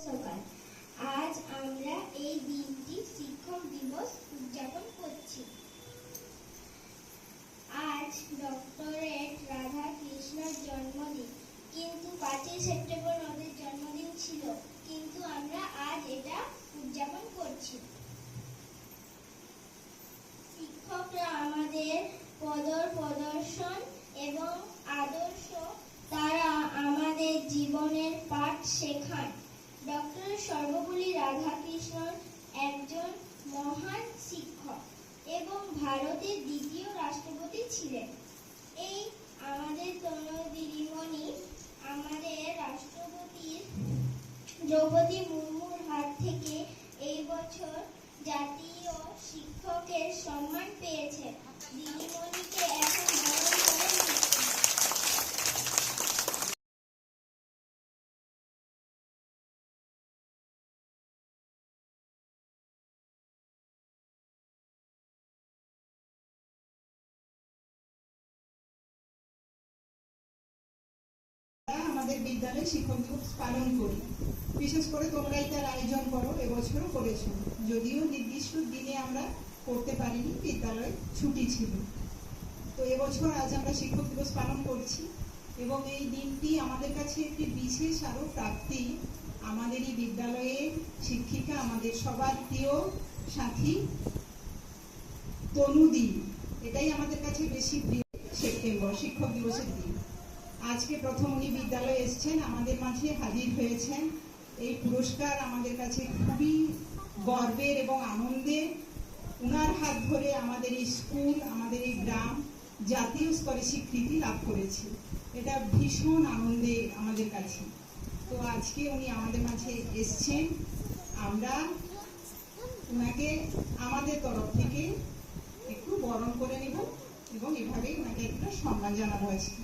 সকাল। আজ আমরা এই দিনটি শিক্ষক দিবস উদযাপন করছি। আজ ডক্টরেট রাধাকৃষ্ণের জন্মদিন, কিন্তু 5ই সেপ্টেম্বর ওদের জন্মদিন ছিল, কিন্তু আমরা আজ এটা উদযাপন করছি। শিক্ষকরা আমাদের পথপ্রদর্শন এবং আদর্শ, তারা আমাদের জীবনের পাঠ শেখান। ডক্টর সর্বপল্লী রাধাকৃষ্ণন একজন মহান শিক্ষক এবং ভারতের দ্বিতীয় রাষ্ট্রপতি ছিলেন। এই আমাদের তনুদিদিমণি আমাদের রাষ্ট্রপতি দ্রৌপদী মুর্মুর হাত থেকে এই বছর জাতীয় শিক্ষকের সম্মান পেয়েছে। দিদিমণিকে এখন বরণ করে নিচ্ছে। আমাদের বিদ্যালয়ে শিক্ষক দিবস পালন করি। বিশেষ করে তোমরা এটার আয়োজন করো, এবছরও করেছো। যদিও নির্দিষ্ট দিনে আমরা করতে পারিনি, বিদ্যালয় ছুটি ছিল। তো এবছর আজ আমরা শিক্ষক দিবস পালন করছি এবং এই দিনটি আমাদের কাছে একটি বিশেষ আরো প্রাপ্তি। আমাদের এই বিদ্যালয়ের শিক্ষিকা, আমাদের সবার প্রিয় সাথী তনুদি, এটাই আমাদের কাছে বেশি প্রিয়। সেপ্টেম্বর শিক্ষক দিবসের দিন, আজকে প্রথম উনি বিদ্যালয়ে এসেছেন, আমাদের মাঝে হাজির হয়েছেন। এই পুরস্কার আমাদের কাছে খুবই গর্বের এবং আনন্দের। উনার হাত ধরে আমাদের এই স্কুল, আমাদের এই গ্রাম জাতীয় স্তরে স্বীকৃতি লাভ করেছে। এটা ভীষণ আনন্দে আমাদের কাছে। তো আজকে উনি আমাদের মাঝে এসছেন, আমরা উনাকে আমাদের তরফ থেকে একটু বরণ করে নেব এবং এভাবেই উনাকে একটা সম্মান জানাবো আজকে।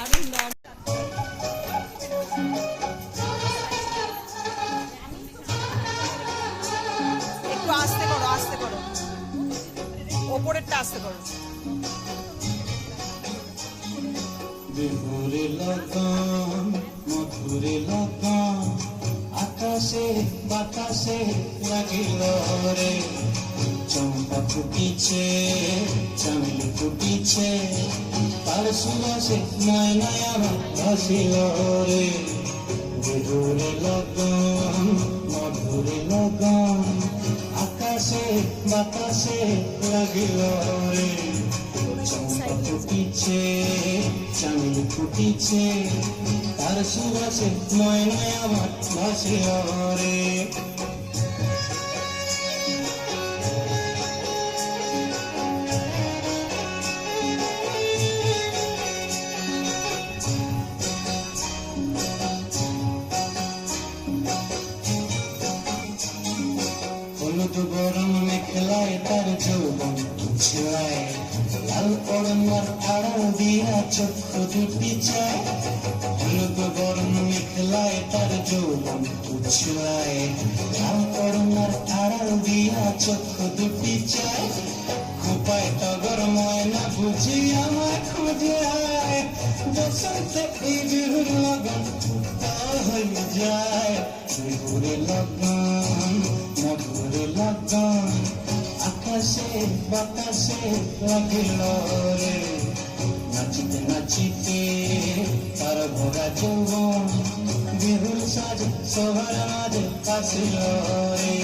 দারুণ দারুণ। একটু আস্তে করো, আস্তে করো, ওপরেরটা আস্তে করো। বিহুরে লগন মধুরে লগন আকাশে বাতাসে লাগিল রে, চম্পা ফুটিছে চামেলি ফুটিছে, তার সুবাসে ময়নায় আমার ভাসিল রে। বিহুরে লগন মধুরে লগন আকাশে বাতাসে লাগিল রে, চম্পা ফুটিছে চামেলি ফুটিছে, তার সুবাসে ময়নায় আমার ভাসিল রে। হলুদ গরম মেখলায় তার যৌবন ছিলায়, লাল ওড়নার আড়াল দিয়া চক্ষু দুটি চায়। হলুদ গরম মেখলায় তার যৌবন ছিলায়, লাল ওড়নার আড়াল দিয়া চক্ষু দুটি চায়। খোপায় টগর ময়না বুঝি আমার খোঁজায়, বসন্তে এই বিহুর লগন হয়ে যায়। বিহুরে লগন মধুরে লগন আকাশে বাতাসে লাগিল রে, নাচিতে নাচিতে তার ভরা যৌবন, বিহুর সাজে সবার মাঝে আসিল রে।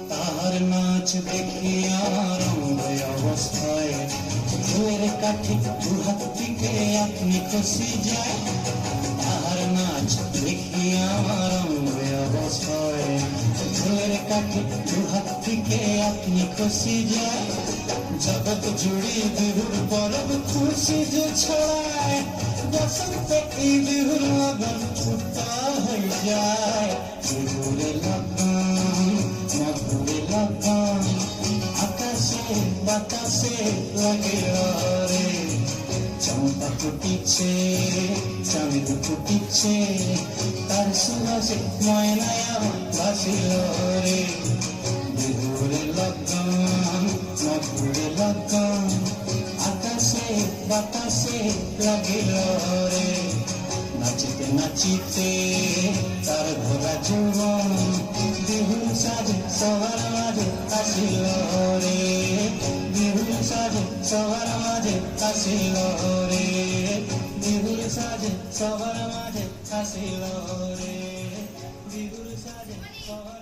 তাহার নাচ দেখিয়া রঙ্গ অবস্থায়, ফুলের কাঠি দুহাত থেকে আপনি খসি যায়। তাহার নাচ দেখিয়া রঙ্গ অবস্থায়, ফুলের কাঠি দুহাত থেকে আপনি খসি যায়। জগৎ জুড়ে বিহুর পরব খুশি যে ছড়ায়, বসন্তে এই বিহুর লগন হয়ে যায়। বিহুরে লগন মধুরে লগন আকাশে বাতাসে লাগিল রে, চম্পা ফুটিছে চামেলি ফুটিছে, তার সুবাসে ময়নায় আমার ভাসিল রে। বিহুরে লগন মধুরে লগন আকাশে বাতাসে লাগিল রে, নাচিতে নাচিতে তার ভরা যৌবন, বিহুর সাজে সবার মাঝে আসিল রে। বিহুর সাজে সবার মাঝে আসিল রে, বিহুর সাজে সবার মাঝে আসিল রে, বিহুর সাজে সবার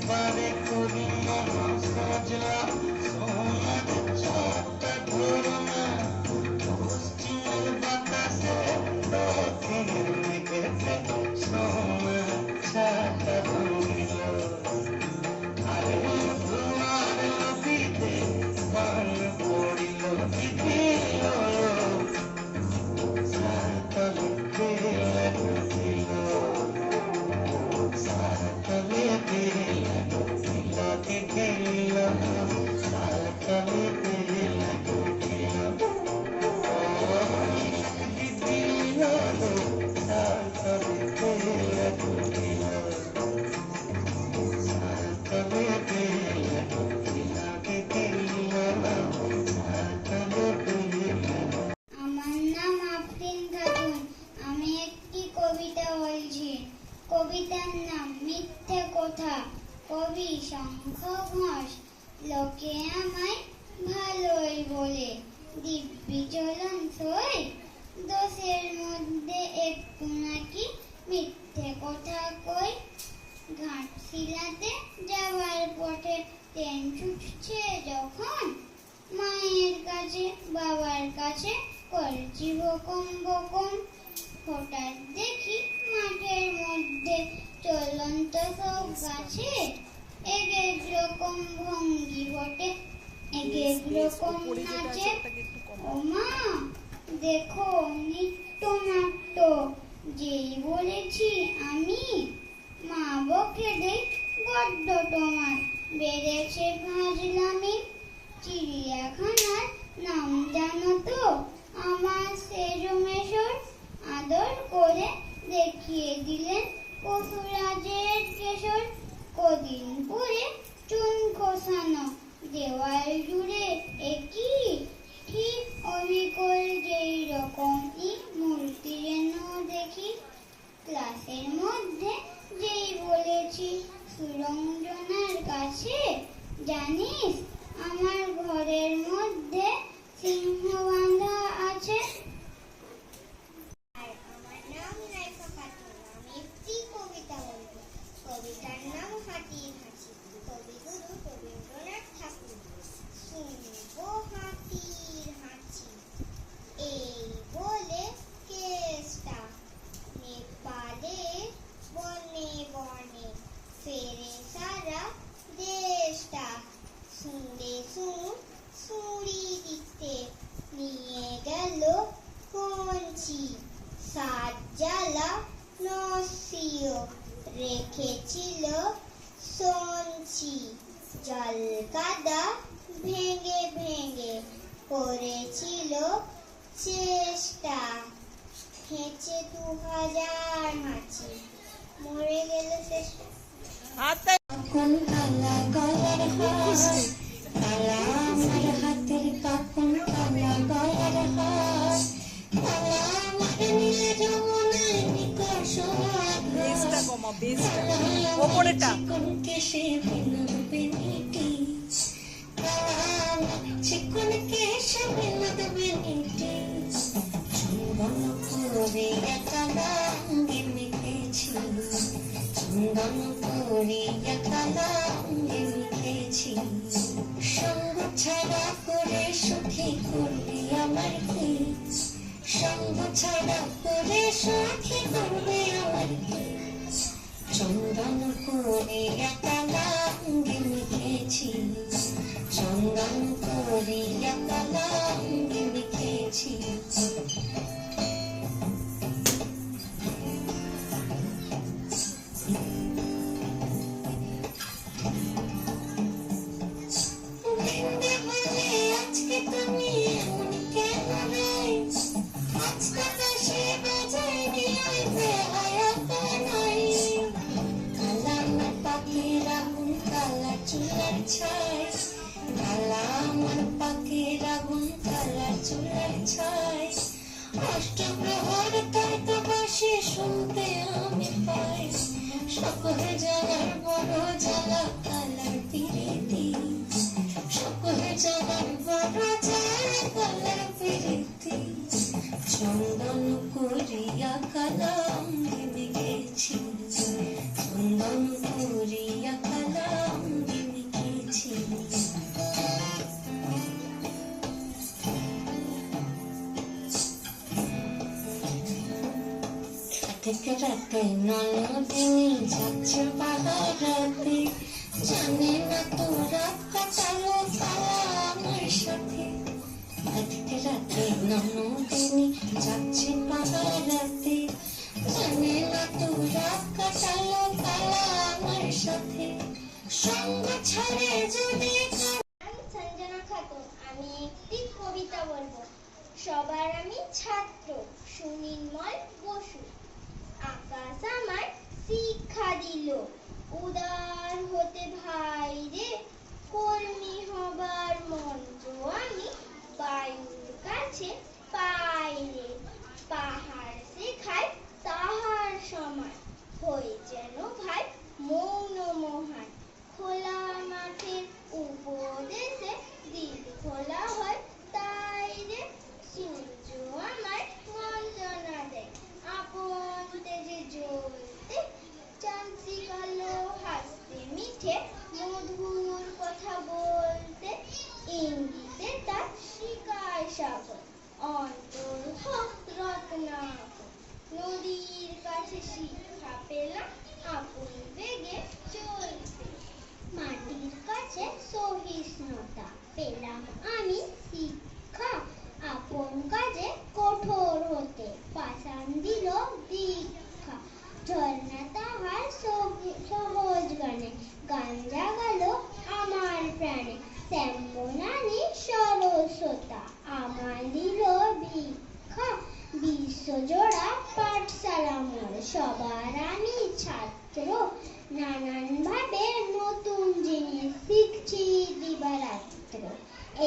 বারে করি সজলা সোনার চটা ধরনা পশ্চিমের বাতাসে দক্ষিণের দিকেতে সোনা ছাতা ধরিল আরে তোমার নদীতে বান পড়িল দিদিল সাতলে তেলা ডুবিল সাতলে তেলা ডুবিল দিদিল সাতলে তেলা ডুবিল দিদিল সাতলে তেলা ডুবিল সাতলে তেলা ডুবিল দিদিল সাতলে তেলা আমার নাম আফরিন খাতুন। আমি একটি কবিতা বলছি। কবিতার নাম মিথ্যে কথা। কবি শঙ্খ ঘোষ। লোকে আমায় ভালোই বলে, দিব্যি চলন সই। দোষের মধ্যে একটু নাকি মিথ্যে কথা কই। ঘাটশিলাতে যাওয়ার পথে ট্রেন ছুটছে যখন, মায়ের কাছে বাবার কাছে করছি বকম বকম। হঠাৎ দেখি মাঠের মধ্যে চলন্ত সব গাছে এক এক রকম ভঙ্গি বটে, এক এক রকম উপরে যেটা আছে নাচে। ওটাকে একটু কম। ও মা দেখো নিত্য নাট্য। যেই বলেছি আমি, মা বকে দেই বড্ড তোমার বেড়েছে ফাজলামি। চিড়িয়াখানার নাম জানো তো আমার সেজমেশর? আদর করে দেখিয়ে দিলেন পশুরাজের কেশর। কদিন পরে চুন খোসানো দেওয়াল জুড়ে একই ঠিক অবিকল যেই রকমই মূর্তি যেন দেখি। ক্লাসের মধ্যে যেই বলেছি সুরঞ্জনার কাছে, জানিস আমার ঘরের মধ্যে সিংহ বাঁধা আছে। আমার নাম রাইফা খাতুন। আমি একটি কবিতা বলবো। কবিতার নাম হাতির হাসি। কবিগুরু রবীন্দ্রনাথ ঠাকুর। শুনবো হাতির হাসি, এই বলে কেষ্টা নেপালে বনে বনে ফেরে সারা দেশটা। শুনে সুড়ি দিতে নিয়ে গেল কঞ্চি। সাত জ্বালা নসিও রেখেছিল সঞ্চি। জল কাদা ভেঙে ভেঙে করেছিল চেষ্টা। হেঁচে 2000 হাঁচি, মরে গেল শেষ। হাতটা কখন কালা গলার হার, কালা আমার হাতের কখন কালা গলার হার, কালা আমার নীল যমুনার নিকষ বেসটা কমা, বেসটা ওপরেটা। চিকন কেশে বিনোদ বেনিটি, কালা আমার চিকন কেশে বিনোদ বেনিটি। চন্দন করিয়া কালা অঙ্গে মেখেছি, চন্দন করিয়া কালা অঙ্গে মেখেছি। সঙ্গ ছাড়া করে সুখী করলি আমার কি, সঙ্গ ছাড়া করে সুখী করলি আমার কি। চন্দন করিয়া কালা অঙ্গে মেখেছি, চন্দন করিয়া কালা অঙ্গে মেখেছি। বৃন্দে বলে আজকে তুমি এমন কেন রে, আজকে তো সে বাজায়নি আইবে আয়াতনাই। কালা আমার পাখির আগুন কালা চুলার ছাই, কালা আমার পাখির আগুন কালা চুলার ছাই। অষ্টপ্রহর তাই তো বাসি শুনতে আমি পাই, সকল জ্বালার বড় জ্বালা কালার পিরিতি, সকল জ্বালার বড় জ্বালা কালার পিরিতি। চন্দন করিয়া কালা অঙ্গে মেখেছি, চন্দন করিয়া কালা থেকে রাতে নদিনী যাচ্ছে বাহারাতে, জানে না তো রাত কাটালো কালা আমার সাথে। থেকে রাতে নদিনী যাচ্ছে বাহারাতে, জানে না তো রাত কাটালো কালা আমার সাথে। সঙ্গ ছাড়ে যদি আমি সঞ্জনা খাতুন, আমি একটি কবিতা বলবো। সবার আমি ছাত্র, সুনির্মল বসু। আকাশ আমার শিক্ষা দিল, উদার হতে ভাই রে। কর্মী হবার মন্ত্র আমি বায়ুর কাছে পাই রে। পাহাড় শেখায় তাহার সমান, হয়ে যেন ভাই মৌন মহান। খোলা মাঠের উপদেশে দিল খোলা হয় তাই রে। সূর্য আমার মন্ত্রণা দেয় আপন তেজে জ্বলতে। চাঁদটি কালো হাসতে মিঠে মধুর কথা বলতে। ইঙ্গিতে তার শিকায় সাগর, অন্তর হোক রত্নাকর। নদীর কাছে শিক্ষা পেলাম আপন বেগে চলতে। মাটির কাছে সহিষ্ণুতা পেলাম আমি শিক্ষা। আপন কাজে কঠোর হতে পাষাণ দিল দীক্ষা। ঝর্ণা তাহার সহজ গানে গান জাগালো আমার প্রাণে। শ্যামবনানি সরস্বতা আমার দিল ভিক্ষা। বিশ্বজোড়া পাঠশালা মোর, সবার আমি ছাত্র। নানান ভাবে নতুন জিনিস শিখছি দিবারাত্র।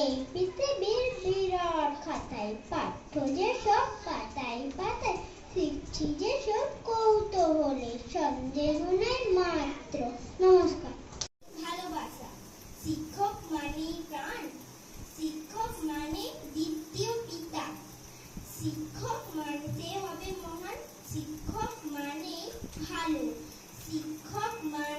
এই পৃথিবীর বিরাট খাতায় পাঠ্য যেসব পাতায় পাতায়, শিখছি যেসব কৌতূহলে সন্দেহ নাই মাত্র। নমস্কার। ভালোবাসা। শিক্ষক মানে প্রাণ, শিক্ষক মানে দ্বিতীয় পিতা। শিক্ষক মানতে হবে মহান, শিক্ষক মানে ভালো, শিক্ষক মানে